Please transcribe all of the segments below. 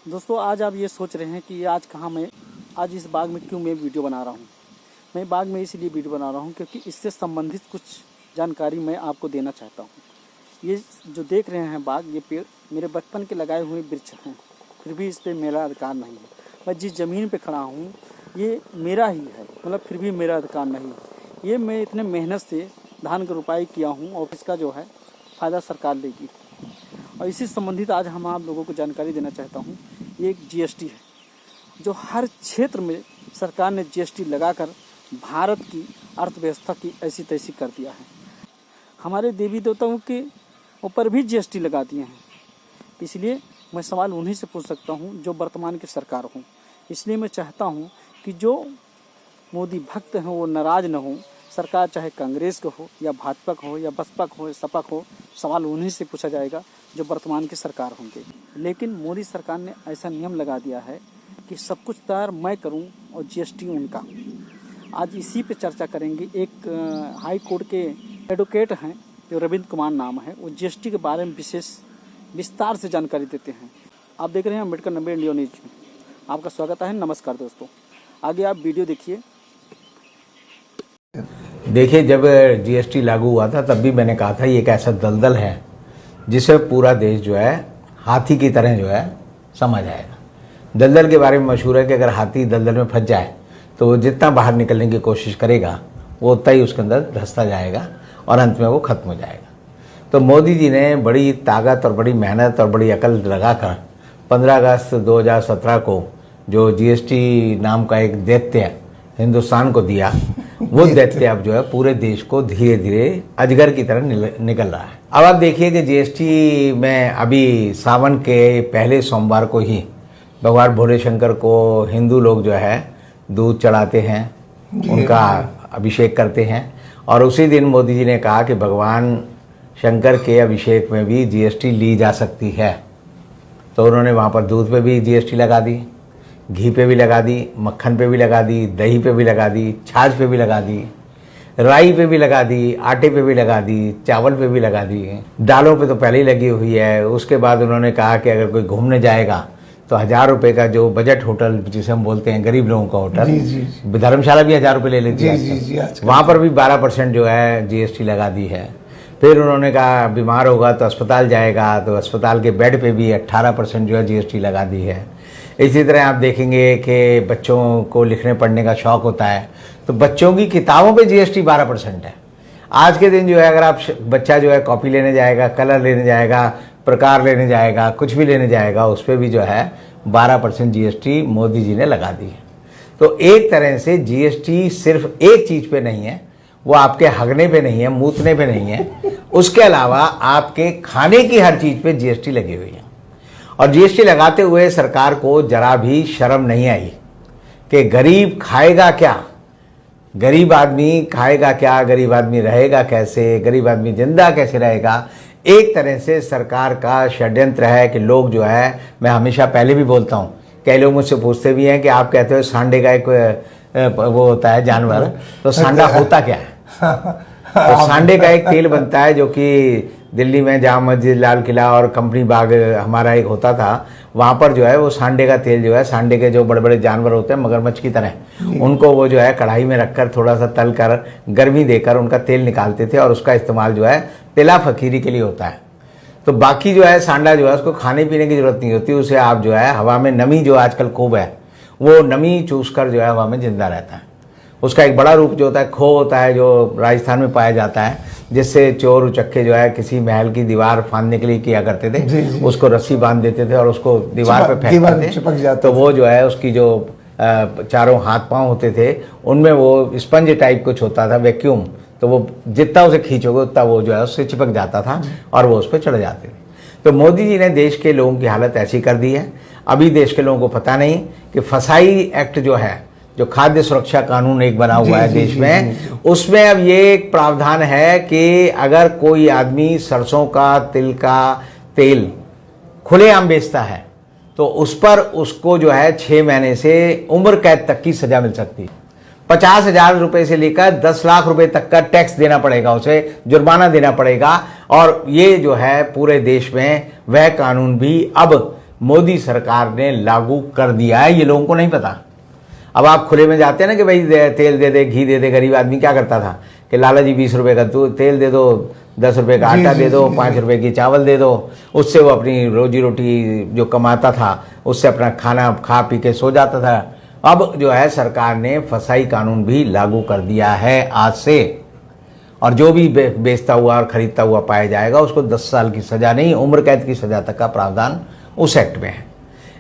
दोस्तों आज आप ये सोच रहे हैं कि आज कहाँ मैं आज इस बाग में क्यों मैं वीडियो बना रहा हूँ। मैं बाग में इसलिए वीडियो बना रहा हूँ क्योंकि इससे संबंधित कुछ जानकारी मैं आपको देना चाहता हूँ। ये जो देख रहे हैं बाग, ये पेड़ मेरे बचपन के लगाए हुए वृक्ष हैं, फिर भी इस पर मेरा अधिकार नहीं है। मैं जिस ज़मीन पे खड़ा हूँ ये मेरा ही है, मतलब फिर भी मेरा अधिकार नहीं है। ये मैं इतने मेहनत से धान की रोपाई किया हूँ और इसका जो है फ़ायदा सरकार लेगी। और इसी संबंधित आज हम आप लोगों को जानकारी देना चाहता हूँ। ये एक जीएसटी है जो हर क्षेत्र में सरकार ने जीएसटी लगाकर भारत की अर्थव्यवस्था की ऐसी तैसी कर दिया है। हमारे देवी देवताओं के ऊपर भी जीएसटी लगा दिए हैं। इसलिए मैं सवाल उन्हीं से पूछ सकता हूँ जो वर्तमान की सरकार हो। इसलिए मैं चाहता हूँ कि जो मोदी भक्त हैं वो नाराज़ न हो। सरकार चाहे कांग्रेस का हो या भाजपा का हो या बसपा का हो या सपा का हो, सवाल उन्हीं से पूछा जाएगा जो वर्तमान की सरकार होंगे। लेकिन मोदी सरकार ने ऐसा नियम लगा दिया है कि सब कुछ तैयार मैं करूं और जीएसटी उनका। आज इसी पे चर्चा करेंगे। एक हाई कोर्ट के एडवोकेट हैं जो रविंद्र कुमार नाम है, वो जीएसटी के बारे में विस्तार से जानकारी देते हैं। आप देख रहे हैं अम्बेडकर नंबर इंडिया न्यूज में। आपका स्वागत है। नमस्कार दोस्तों, आगे आप वीडियो देखिए। देखिए, जब जीएसटी लागू हुआ था तब भी मैंने कहा था ये एक ऐसा दलदल है जिसे पूरा देश जो है हाथी की तरह जो है समझ आएगा। दलदल के बारे में मशहूर है कि अगर हाथी दलदल में फंस जाए तो वो जितना बाहर निकलने की कोशिश करेगा वो उतना ही उसके अंदर धंसता जाएगा और अंत में वो खत्म हो जाएगा। तो मोदी जी ने बड़ी ताकत और बड़ी मेहनत और बड़ी अकल लगाकर 15 अगस्त 2017 को जो जीएसटी नाम का एक दैत्य हिंदुस्तान को दिया, वो दैत्य अब जो है पूरे देश को धीरे धीरे अजगर की तरह निकल रहा है। अब आप देखिए कि जीएसटी में अभी सावन के पहले सोमवार को ही भगवान भोले शंकर को हिंदू लोग जो है दूध चढ़ाते हैं, उनका अभिषेक करते हैं। और उसी दिन मोदी जी ने कहा कि भगवान शंकर के अभिषेक में भी जीएसटी ली जा सकती है। तो उन्होंने वहाँ पर दूध पे भी जीएसटी लगा दी, घी पे भी लगा दी, मक्खन पे भी लगा दी, दही पे भी लगा दी, छाछ पे भी लगा दी, राई पे भी लगा दी, आटे पे भी लगा दी, चावल पे भी लगा दी, दालों पे तो पहले ही लगी हुई है। उसके बाद उन्होंने कहा कि अगर कोई घूमने जाएगा तो 1000 रुपये का जो बजट होटल जिसे हम बोलते हैं गरीब लोगों का होटल, धर्मशाला भी 1000 रुपये ले लेती है, वहाँ पर भी 12% जो है जीएसटी लगा दी है। फिर उन्होंने कहा बीमार होगा तो अस्पताल जाएगा तो अस्पताल के बेड पे भी 18% जो है जीएसटी लगा दी है। इसी तरह आप देखेंगे कि बच्चों को लिखने पढ़ने का शौक़ होता है तो बच्चों की किताबों पे जीएसटी 12% है। आज के दिन जो है अगर आप बच्चा जो है कॉपी लेने जाएगा, कलर लेने जाएगा, प्रकार लेने जाएगा, कुछ भी लेने जाएगा, उस पर भी जो है 12% जीएसटी मोदी जी ने लगा दी है। तो एक तरह से जीएसटी सिर्फ एक चीज़ पे नहीं है, वो आपके हगने पे नहीं है, मूतने पे नहीं है, उसके अलावा आपके खाने की हर चीज़ पे जीएसटी लगी हुई है। और जीएसटी लगाते हुए सरकार को जरा भी शर्म नहीं आई कि गरीब खाएगा क्या, गरीब आदमी खाएगा क्या, गरीब आदमी रहेगा कैसे, गरीब आदमी जिंदा कैसे रहेगा। एक तरह से सरकार का षड्यंत्र है कि लोग जो है, मैं हमेशा पहले भी बोलता हूँ, कई लोग मुझसे पूछते भी हैं कि आप कहते हो सांडे का एक वो होता है जानवर, तो सांडा होता क्या है? तो सांडे का एक तेल बनता है जो कि दिल्ली में जामा मस्जिद, लाल किला और कंपनी बाग हमारा एक होता था, वहाँ पर जो है वो सांडे का तेल जो है, सांडे के जो बड़े बड़े जानवर होते हैं मगरमच्छ की तरह, उनको वो जो है कढ़ाई में रखकर थोड़ा सा तल कर गर्मी देकर उनका तेल निकालते थे और उसका इस्तेमाल जो है तिला फकीरी के लिए होता है। तो बाकी जो है सांडा जो है उसको खाने पीने की जरूरत नहीं होती, उसे आप जो है हवा में नमी जो आजकल खूब है वो नमी चूस कर जो है हवा में जिंदा रहता है। उसका एक बड़ा रूप जो होता है खो होता है, जो राजस्थान में पाया जाता है, जिससे चोर उचक्के जो है किसी महल की दीवार फांदने के लिए किया करते थे। जी। उसको रस्सी बांध देते थे और उसको दीवार पे फेंकते थे, तो वो जो है उसकी जो चारों हाथ पांव होते थे उनमें वो स्पंज टाइप कुछ होता था, वैक्यूम, तो वो जितना उसे खींचोगे उतना वो जो है उससे चिपक जाता था और वो उस पर चढ़ जाते थे। तो मोदी जी ने देश के लोगों की हालत ऐसी कर दी है। अभी देश के लोगों को पता नहीं कि फसाई एक्ट जो है, जो खाद्य सुरक्षा कानून एक बना हुआ है देश में, उसमें अब ये एक प्रावधान है कि अगर कोई आदमी सरसों का तिल का तेल खुलेआम बेचता है तो उस पर उसको जो है 6 महीने से उम्र कैद तक की सजा मिल सकती है। 50,000 रुपए से लेकर 10 लाख रुपए तक का टैक्स देना पड़ेगा, उसे जुर्माना देना पड़ेगा। और ये जो है पूरे देश में वह कानून भी अब मोदी सरकार ने लागू कर दिया है, ये लोगों को नहीं पता। अब आप खुले में जाते हैं ना कि भाई तेल दे दे, घी दे दे। गरीब आदमी क्या करता था कि लाला जी 20 रुपए का तेल दे दो, 10 रुपए का आटा दे दो, 5 रुपए की चावल दे दो, उससे वो अपनी रोजी रोटी जो कमाता था उससे अपना खाना खा पी के सो जाता था। अब जो है सरकार ने फसाई कानून भी लागू कर दिया है आज से, और जो भी बेचता हुआ और खरीदता हुआ पाया जाएगा उसको 10 साल की सजा नहीं, उम्र कैद की सजा तक का प्रावधान उस एक्ट में है।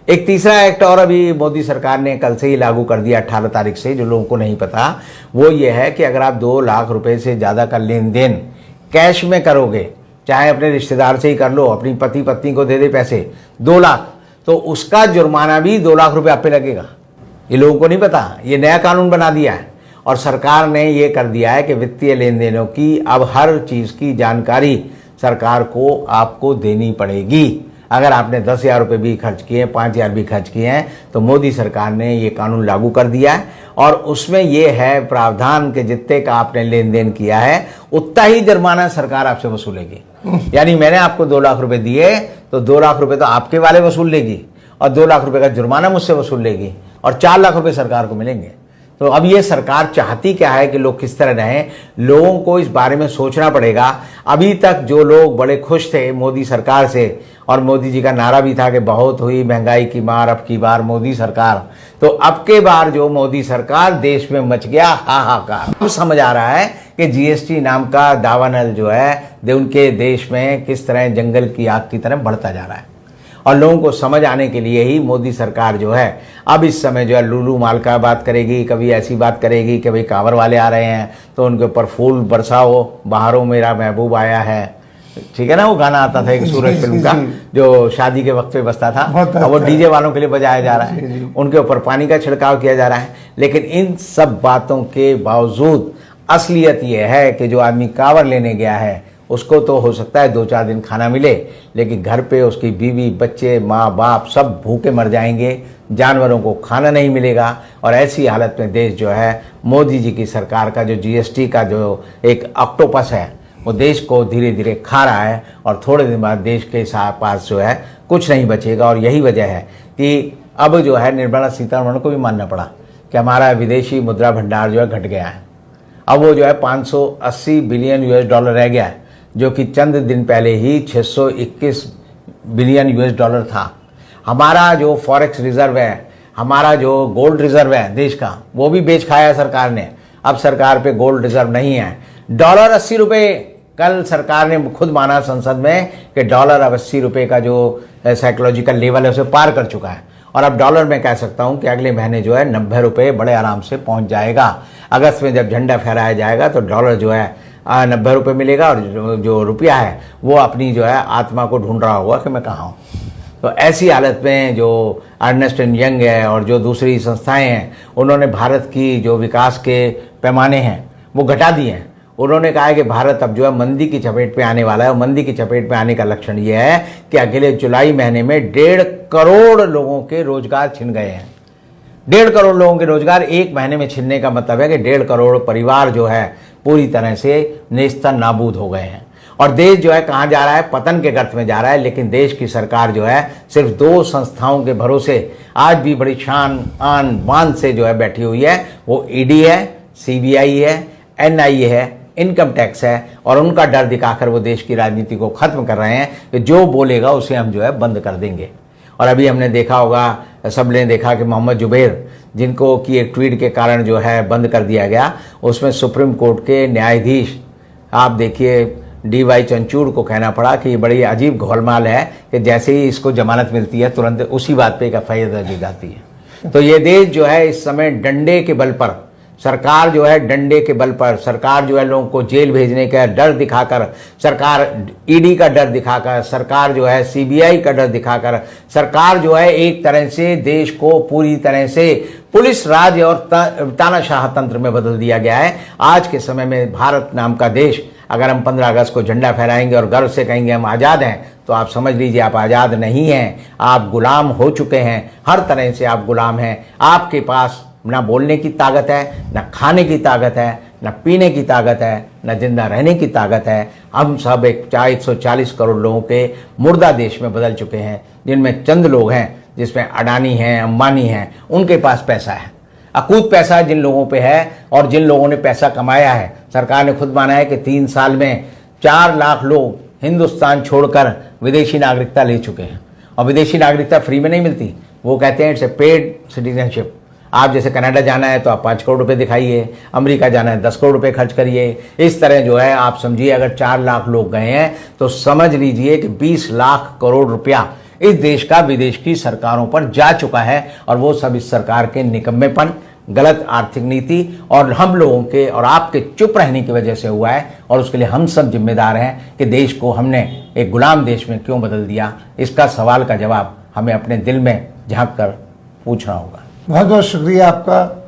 एक तीसरा एक्ट और अभी मोदी सरकार ने कल से ही लागू कर दिया 18 तारीख से, जो लोगों को नहीं पता, वो ये है कि अगर आप 2 लाख रुपए से ज़्यादा का लेन देन कैश में करोगे, चाहे अपने रिश्तेदार से ही कर लो, अपनी पति पत्नी को दे दे पैसे 2 लाख, तो उसका जुर्माना भी 2 लाख रुपए आप पे लगेगा। ये लोगों को नहीं पता, ये नया कानून बना दिया है। और सरकार ने ये कर दिया है कि वित्तीय लेन देनों की अब हर चीज़ की जानकारी सरकार को आपको देनी पड़ेगी। अगर आपने 10,000 रुपये भी खर्च किए हैं, 5,000 भी खर्च किए हैं, तो मोदी सरकार ने ये कानून लागू कर दिया है। और उसमें ये है प्रावधान के जितने का आपने लेन देन किया है उतना ही जुर्माना सरकार आपसे वसूलेगी। यानी मैंने आपको 2 लाख रुपए दिए तो 2 लाख रुपए तो आपके वाले वसूल लेगी और 2 लाख रुपए का जुर्माना मुझसे वसूल लेगी और 4 लाख रुपए सरकार को मिलेंगे। तो अब ये सरकार चाहती क्या है कि लोग किस तरह रहें, लोगों को इस बारे में सोचना पड़ेगा। अभी तक जो लोग बड़े खुश थे मोदी सरकार से, और मोदी जी का नारा भी था कि बहुत हुई महंगाई की मार, अब की बार मोदी सरकार, तो अब के बार जो मोदी सरकार देश में मच गया हाहाकार। अब समझ आ रहा है कि जीएसटी नाम का दावानल जो है उनके देश में किस तरह जंगल की आग की तरह बढ़ता जा रहा है। और लोगों को समझ आने के लिए ही मोदी सरकार जो है अब इस समय जो है लुलू माल का बात करेगी, कभी ऐसी बात करेगी कि भाई कांवर वाले आ रहे हैं तो उनके ऊपर फूल बरसाओ, बाहरों मेरा महबूब आया है। ठीक है ना, वो गाना आता था एक सूरज फिल्म का जो शादी के वक्त पे बजता था, अब वो डीजे वालों के लिए बजाया जा रहा है, उनके ऊपर पानी का छिड़काव किया जा रहा है। लेकिन इन सब बातों के बावजूद असलियत ये है कि जो आदमी कांवर लेने गया है उसको तो हो सकता है 2-4 दिन खाना मिले, लेकिन घर पे उसकी बीवी, बच्चे, माँ बाप सब भूखे मर जाएंगे, जानवरों को खाना नहीं मिलेगा। और ऐसी हालत में देश जो है मोदी जी की सरकार का जो जीएसटी का जो एक ऑक्टोपस है वो देश को धीरे धीरे खा रहा है, और थोड़े दिन बाद देश के पास जो है कुछ नहीं बचेगा। और यही वजह है कि अब जो है निर्मला सीतारमण को भी मानना पड़ा कि हमारा विदेशी मुद्रा भंडार जो है घट गया है। अब वो जो है 580 बिलियन US डॉलर रह गया है, जो कि चंद दिन पहले ही 621 बिलियन US डॉलर था। हमारा जो फॉरेक्स रिजर्व है, हमारा जो गोल्ड रिजर्व है देश का, वो भी बेच खाया सरकार ने। अब सरकार पे गोल्ड रिजर्व नहीं है। डॉलर 80 रुपये, कल सरकार ने खुद माना संसद में कि डॉलर अब 80 रुपये का जो साइकोलॉजिकल लेवल है उसे पार कर चुका है। और अब डॉलर में कह सकता हूं कि अगले महीने जो है 90 रुपये बड़े आराम से पहुंच जाएगा। अगस्त में जब झंडा फहराया जाएगा तो डॉलर जो है 90 रुपये मिलेगा, और जो रुपया है वो अपनी जो है आत्मा को ढूंढ रहा होगा कि मैं कहाँ हूँ। तो ऐसी हालत में जो अर्नेस्ट एंड यंग है और जो दूसरी संस्थाएं हैं, उन्होंने भारत की जो विकास के पैमाने हैं वो घटा दिए हैं। उन्होंने कहा है कि भारत अब जो है मंदी की चपेट पे आने वाला है, और मंदी की चपेट पे आने का लक्षण ये है कि अगले जुलाई महीने में 1.5 करोड़ लोगों के रोजगार छिन गए हैं। 1.5 करोड़ लोगों के रोजगार एक महीने में छिनने का मतलब है कि 1.5 करोड़ परिवार जो है पूरी तरह से नेस्ता नाबूद हो गए हैं। और देश जो है कहाँ जा रहा है, पतन के गर्त में जा रहा है। लेकिन देश की सरकार जो है सिर्फ 2 संस्थाओं के भरोसे आज भी बड़ी शान आन बान से जो है बैठी हुई है। वो ईडी है, सीबीआई है, एनआईए है, इनकम टैक्स है, और उनका डर दिखाकर वो देश की राजनीति को खत्म कर रहे हैं कि जो बोलेगा उसे हम जो है बंद कर देंगे। और अभी हमने देखा होगा, सब ने देखा कि मोहम्मद जुबैर, जिनको की एक ट्वीट के कारण जो है बंद कर दिया गया, उसमें सुप्रीम कोर्ट के न्यायाधीश आप देखिए DY चंचूड़ को कहना पड़ा कि ये बड़ी अजीब घोलमाल है कि जैसे ही इसको जमानत मिलती है तुरंत उसी बात पे एक FIR दर्ज की जाती है। तो ये देश जो है इस समय डंडे के बल पर, सरकार जो है डंडे के बल पर, सरकार जो है लोगों को जेल भेजने का डर दिखाकर, सरकार ईडी का डर दिखाकर, सरकार जो है सीबीआई का डर दिखाकर, सरकार जो है एक तरह से देश को पूरी तरह से पुलिस राज और तानाशाह तंत्र में बदल दिया गया है। आज के समय में भारत नाम का देश, अगर हम 15 अगस्त को झंडा फहराएंगे और गर्व से कहेंगे हम आज़ाद हैं, तो आप समझ लीजिए आप आज़ाद नहीं हैं, आप गुलाम हो चुके हैं। हर तरह से आप गुलाम हैं। आपके पास ना बोलने की ताकत है, ना खाने की ताकत है, न पीने की ताकत है, न जिंदा रहने की ताकत है। हम सब एक 140 करोड़ लोगों के मुर्दा देश में बदल चुके हैं, जिनमें चंद लोग हैं, जिसमें अडानी हैं, अंबानी हैं, उनके पास पैसा है। अकूत पैसा जिन लोगों पे है और जिन लोगों ने पैसा कमाया है, सरकार ने खुद माना है कि 3 साल में 4 लाख लोग हिंदुस्तान छोड़कर विदेशी नागरिकता ले चुके हैं। और विदेशी नागरिकता फ्री में नहीं मिलती, वो कहते हैं इट्स ए पेड सिटीजनशिप। आप जैसे कनाडा जाना है तो आप 5 करोड़ रुपए दिखाइए, अमेरिका जाना है 10 करोड़ रुपए खर्च करिए। इस तरह जो है आप समझिए, अगर 4 लाख लोग गए हैं तो समझ लीजिए कि 20 लाख करोड़ रुपया इस देश का विदेश की सरकारों पर जा चुका है। और वो सब इस सरकार के निकम्मेपन, गलत आर्थिक नीति और हम लोगों के और आपके चुप रहने की वजह से हुआ है। और उसके लिए हम सब जिम्मेदार हैं कि देश को हमने एक गुलाम देश में क्यों बदल दिया। इसका सवाल का जवाब हमें अपने दिल में झांक कर पूछना होगा। बहुत बहुत शुक्रिया आपका।